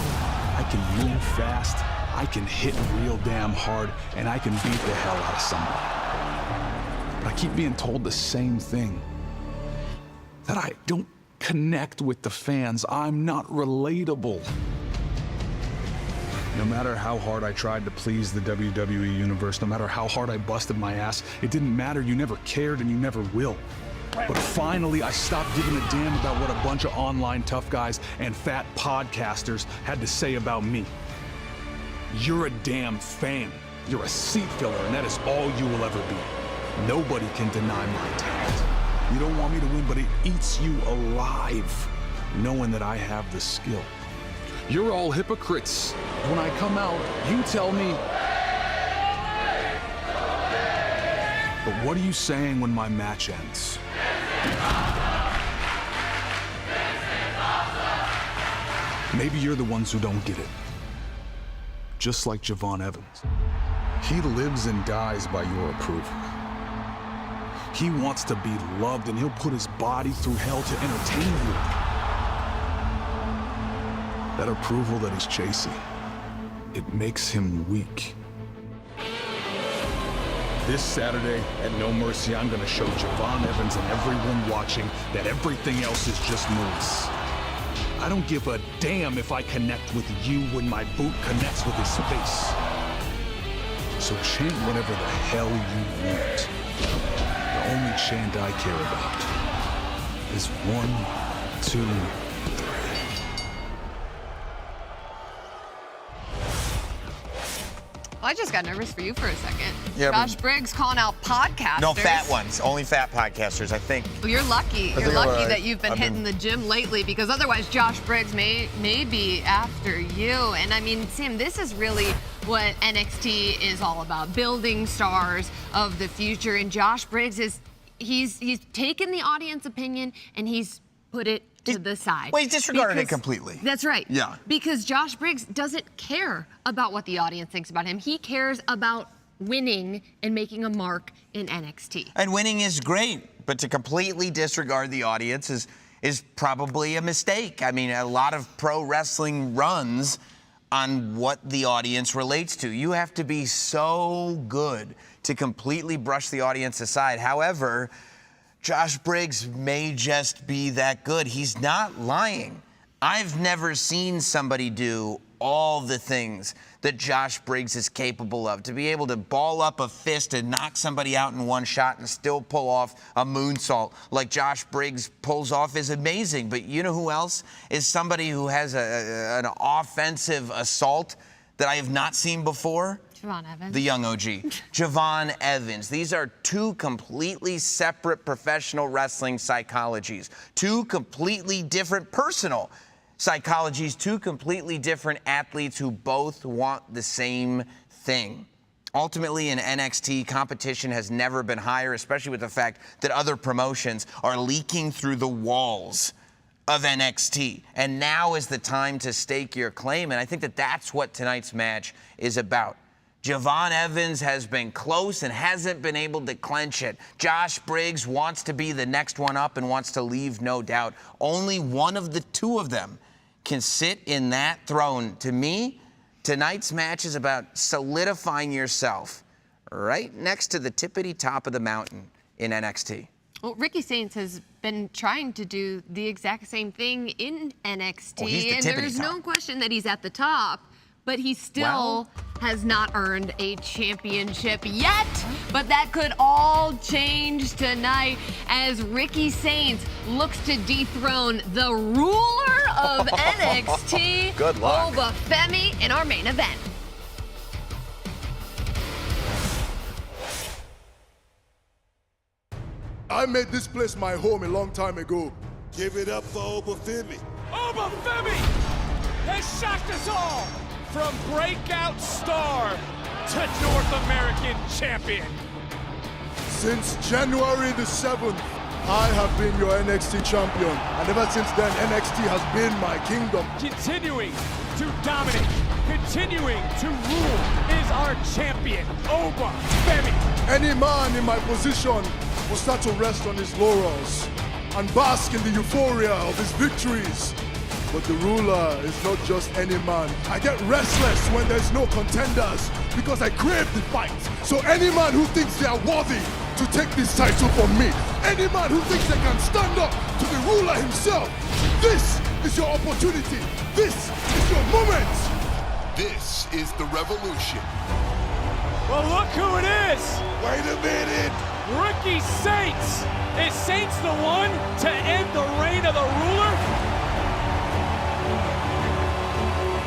F: I can move fast, I can hit real damn hard, and I can beat the hell out of somebody. But I keep being told the same thing, that I don't connect with the fans. I'm not relatable. No matter how hard I tried to please the WWE Universe, no matter how hard I busted my ass, it didn't matter. You never cared and you never will. But finally, I stopped giving a damn about what a bunch of online tough guys and fat podcasters had to say about me. You're a damn fan. You're a seat filler, and that is all you will ever be. Nobody can deny my talent. You don't want me to win, but it eats you alive, knowing that I have the skill. You're all hypocrites. When I come out, you tell me. But what are you saying when my match ends? Maybe you're the ones who don't get it. Just like Javon Evans. He lives and dies by your approval. He wants to be loved, and he'll put his body through hell to entertain you. That approval that he's chasing, it makes him weak. This Saturday at No Mercy, I'm gonna show Javon Evans and everyone watching that everything else is just noise. I don't give a damn if I connect with you when my boot connects with his face. So chant whatever the hell you want. The only chant I care about is 1, 2, 3.
D: Well, I just got nervous for you for a second.
E: Yeah,
D: Josh Briggs calling out podcasters.
E: No, fat ones. Only fat podcasters, I think.
D: Well, you're lucky. You're lucky that you've been hitting the gym lately, because otherwise Josh Briggs may be after you. And I mean, Sam, this is really what NXT is all about, building stars of the future. And Josh Briggs he's taken the audience opinion and he's put it to the side.
E: Well, he's disregarded it completely.
D: That's right.
E: Yeah.
D: Because Josh Briggs doesn't care about what the audience thinks about him. He cares about winning and making a mark in NXT.
E: And winning is great, but to completely disregard the audience is probably a mistake. I mean, a lot of pro wrestling runs on what the audience relates to. You have to be so good to completely brush the audience aside. However, Josh Briggs may just be that good. He's not lying. I've never seen somebody do all the things that Josh Briggs is capable of. To be able to ball up a fist and knock somebody out in one shot and still pull off a moonsault like Josh Briggs pulls off is amazing. But you know who else is somebody who has an offensive assault that I have not seen before?
D: Javon Evans.
E: The young OG. Javon Evans. These are two completely separate professional wrestling psychologies. Two completely different personal psychologies. Two completely different athletes who both want the same thing. Ultimately, in NXT, competition has never been higher, especially with the fact that other promotions are leaking through the walls of NXT. And now is the time to stake your claim. And I think that that's what tonight's match is about. Javon Evans has been close and hasn't been able to clench it. Josh Briggs wants to be the next one up and wants to leave no doubt. Only one of the two of them can sit in that throne. To me, tonight's match is about solidifying yourself right next to the tippity top of the mountain in NXT.
D: Well, Ricky Saints has been trying to do the exact same thing in NXT,
E: well, he's the
D: and there's no question that he's at the top, but he still has not earned a championship yet. But that could all change tonight as Ricky Saints looks to dethrone the ruler of NXT,
E: Good luck.
D: Oba Femi, in our main event.
B: I made this place my home a long time ago. Give it up for Oba Femi.
C: Oba Femi has shocked us all from breakout star to North American champion.
B: Since January the 7th, I have been your NXT champion. And ever since then, NXT has been my kingdom.
C: Continuing to dominate, continuing to rule is our champion, Oba Femi.
B: Any man in my position will start to rest on his laurels. and bask in the euphoria of his victories. But the ruler is not just any man. I get restless when there's no contenders because I crave the fight. So any man who thinks they are worthy to take this title from me, any man who thinks they can stand up to the ruler himself, this is your opportunity. This is your moment.
A: This is the revolution.
C: Well, look who it is.
B: Wait a minute.
C: Ricky Saints. Is Saints the one to end the reign of the ruler?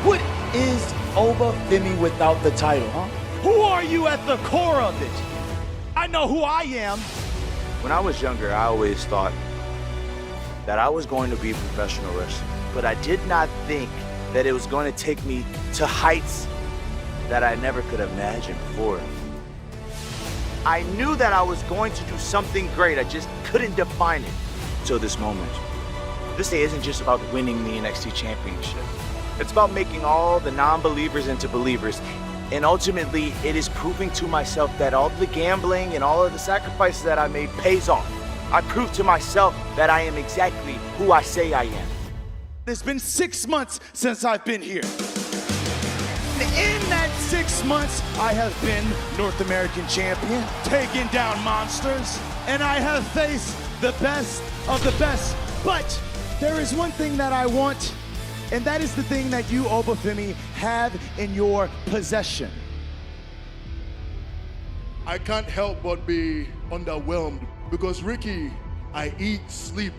O: What is Obafemi without the title, huh? Who are you at the core of it? I know who I am.
P: When I was younger, I always thought that I was going to be a professional wrestler, but I did not think that it was going to take me to heights that I never could have imagined before. I knew that I was going to do something great. I just couldn't define it until this moment. This day isn't just about winning the NXT Championship. It's about making all the non-believers into believers. And ultimately, it is proving to myself that all the gambling and all of the sacrifices that I made pays off. I proved to myself that I am exactly who I say I am.
O: It's been 6 months since I've been here. In that 6 months, I have been North American champion, taken down monsters, and I have faced the best of the best. But there is one thing that I want, and that is the thing that you, Obafemi, have in your possession.
B: I can't help but be underwhelmed because, Ricky, I eat, sleep,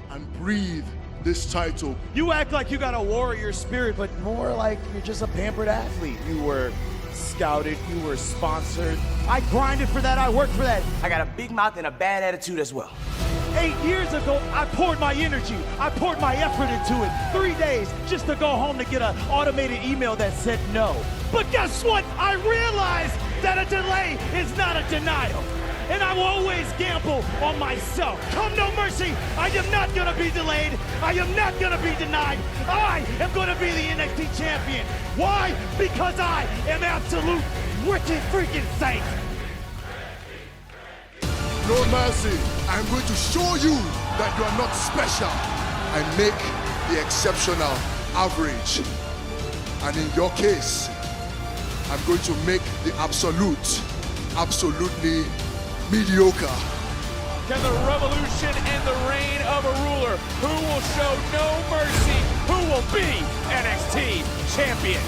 B: and breathe this title.
O: You act like you got a warrior spirit, but more like you're just a pampered athlete. You were scouted, you were sponsored. I grinded for that, I worked for that.
Q: I got a big mouth and a bad attitude as well.
O: 8 years ago, I poured my energy, I poured my effort into it. 3 days just to go home to get an automated email that said no. But guess what? I realized that a delay is not a denial. And I will always gamble on myself. Come no mercy, I am not gonna be delayed. I am not gonna be denied. I am gonna be the NXT champion. Why? Because I am absolute Ricky freaking Saints.
B: No mercy. I'm going to show you that you are not special and make the exceptional average. And in your case, I'm going to make the absolutely mediocre.
C: Can the revolution end the reign of a ruler? Who will show no mercy? Who will be NXT champion?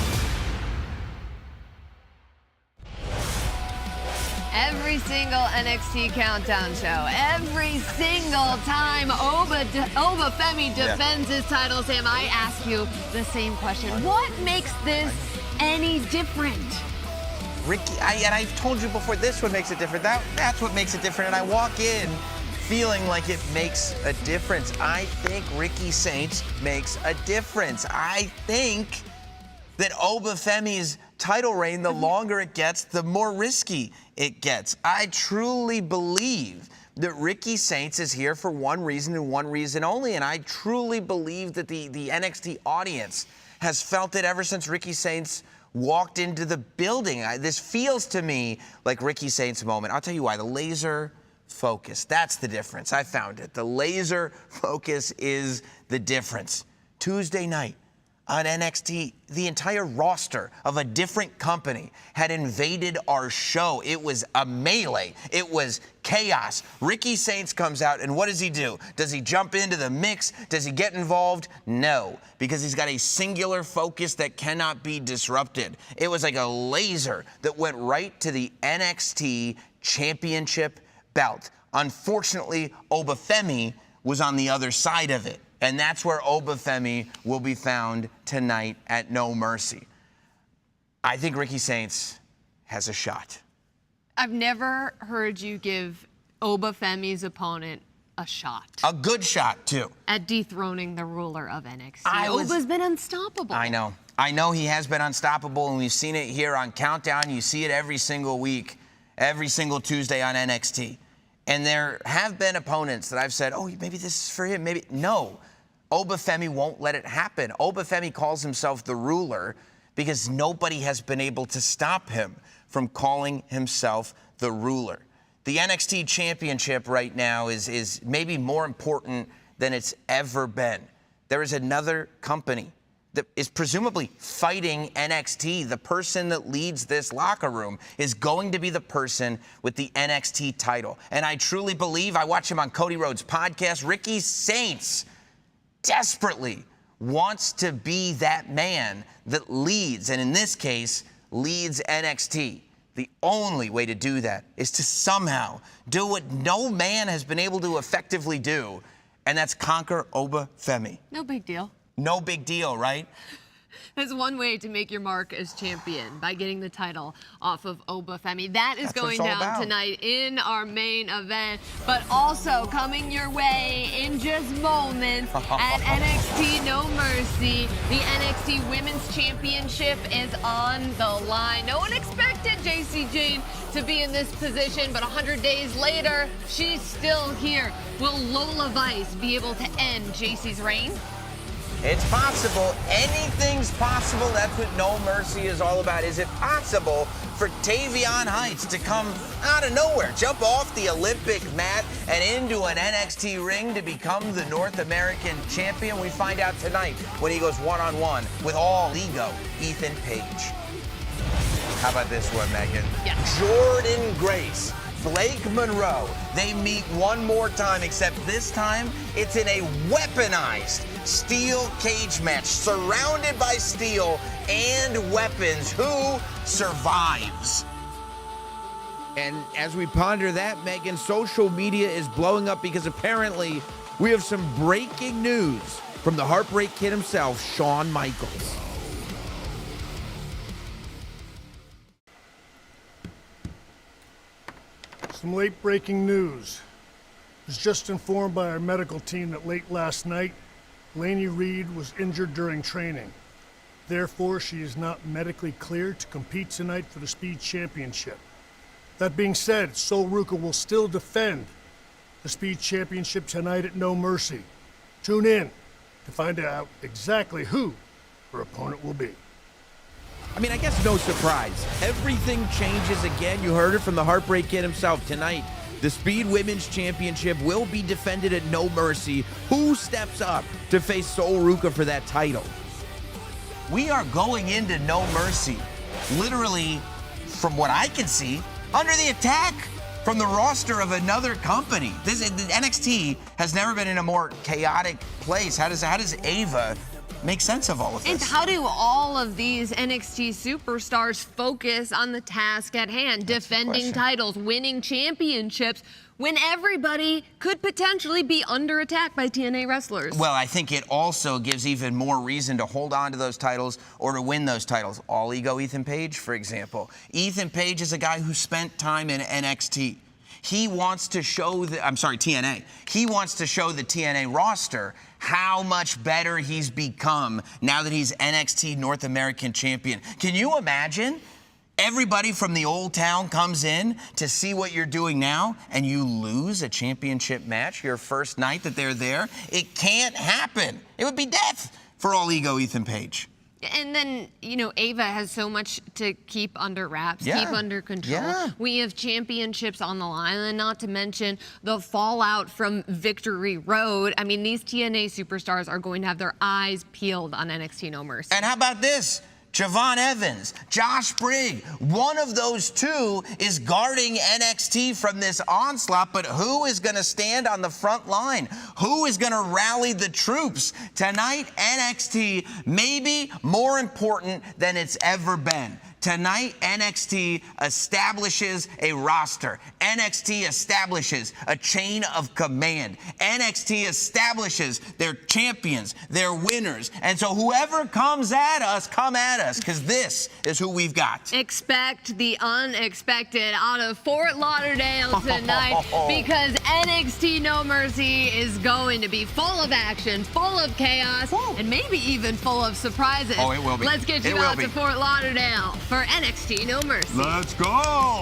D: Every single NXT Countdown show, every single time Obafemi defends his title, Sam, I ask you the same question. What makes this any different?
E: Ricky, and I've told you before, this what makes it different. That's what makes it different. And I walk in feeling like it makes a difference. I think Ricky Saints makes a difference. I think that Obafemi's title reign, the longer it gets, the more risky it gets. I truly believe that Ricky Saints is here for one reason and one reason only. And I truly believe that the NXT audience has felt it ever since Ricky Saints walked into the building. This feels to me like Ricky Saints' moment. I'll tell you why. The laser focus. That's the difference. I found it. The laser focus is the difference. Tuesday night on NXT, the entire roster of a different company had invaded our show. It was a melee. It was chaos. Ricky Saints comes out, and what does he do? Does he jump into the mix? Does he get involved? No, because he's got a singular focus that cannot be disrupted. It was like a laser that went right to the NXT Championship belt. Unfortunately, Obafemi was on the other side of it. And that's where Obafemi will be found tonight at No Mercy. I think Ricky Saints has a shot.
D: I've never heard you give Obafemi's opponent a shot.
E: A good shot, too.
D: At dethroning the ruler of NXT. Oba's been unstoppable.
E: I know. I know he has been unstoppable, and we've seen it here on Countdown. You see it every single week, every single Tuesday on NXT. And there have been opponents that I've said, oh, maybe this is for him, maybe. No. Obafemi won't let it happen. Obafemi calls himself the ruler because nobody has been able to stop him from calling himself the ruler. The NXT Championship right now is maybe more important than it's ever been. There is another company that is presumably fighting NXT. The person that leads this locker room is going to be the person with the NXT title. And I truly believe, I watch him on Cody Rhodes' podcast, Ricky Saints desperately wants to be that man that leads, and in this case, leads NXT. The only way to do that is to somehow do what no man has been able to effectively do, and that's conquer Oba Femi.
D: No big deal.
E: No big deal, right?
D: That's one way to make your mark as champion, by getting the title off of Oba Femi. That is going down tonight in our main event, but also coming your way in just moments at NXT No Mercy. The NXT Women's Championship is on the line. No one expected JC Jane to be in this position, but 100 days later, she's still here. Will Lola Vice be able to end JC's reign?
E: It's possible. Anything's possible. That's what No Mercy is all about. Is it possible for Tavion Heights to come out of nowhere, jump off the Olympic mat and into an NXT ring to become the North American champion? We find out tonight when he goes one-on-one with All Ego Ethan Page. How about this one, Megan?
D: Yeah.
E: Jordan Grace, Blake Monroe. They meet one more time, except this time it's in a weaponized steel cage match, surrounded by steel and weapons. Who survives?
I: And as we ponder that, Megan, social media is blowing up because apparently we have some breaking news from the Heartbreak Kid himself, Shawn Michaels.
B: Some late breaking news. I was just informed by our medical team that late last night, Lainey Reed was injured during training. Therefore, she is not medically cleared to compete tonight for the Speed Championship. That being said, Sol Ruca will still defend the Speed Championship tonight at No Mercy. Tune in to find out exactly who her opponent will be.
I: I mean, I guess no surprise. Everything changes again. You heard it from the Heartbreak Kid himself. Tonight, the Speed Women's Championship will be defended at No Mercy. Who steps up to face Sol Ruca for that title?
E: We are going into No Mercy, literally, from what I can see, under the attack from the roster of another company. The NXT has never been in a more chaotic place. How does Ava make sense of all of this?
D: And how do all of these NXT superstars focus on the task at hand, defending titles, winning championships, when everybody could potentially be under attack by TNA wrestlers?
E: Well, I think it also gives even more reason to hold on to those titles or to win those titles. All Ego Ethan Page, for example. Ethan Page is a guy who spent time in NXT. He wants to show TNA. He wants to show the TNA roster how much better he's become now that he's NXT North American champion. Can you imagine? Everybody from the old town comes in to see what you're doing now, and you lose a championship match your first night that they're there. It can't happen. It would be death for All Ego Ethan Page.
D: And then, you know, Ava has so much to keep under wraps, keep under control.
E: Yeah.
D: We have championships on the line, and not to mention the fallout from Victory Road. I mean, these TNA superstars are going to have their eyes peeled on NXT No Mercy.
E: And how about this? Javon Evans, Josh Brigg, one of those two is guarding NXT from this onslaught, but who is going to stand on the front line? Who is going to rally the troops? Tonight, NXT may be more important than it's ever been. Tonight, NXT establishes a roster. NXT establishes a chain of command. NXT establishes their champions, their winners. And so whoever comes at us, come at us, because this is who we've got.
D: Expect the unexpected out of Fort Lauderdale tonight, because NXT No Mercy is going to be full of action, full of chaos, and maybe even full of surprises.
E: Oh, it will be.
D: Let's get you out to Fort Lauderdale for NXT No Mercy.
E: Let's go!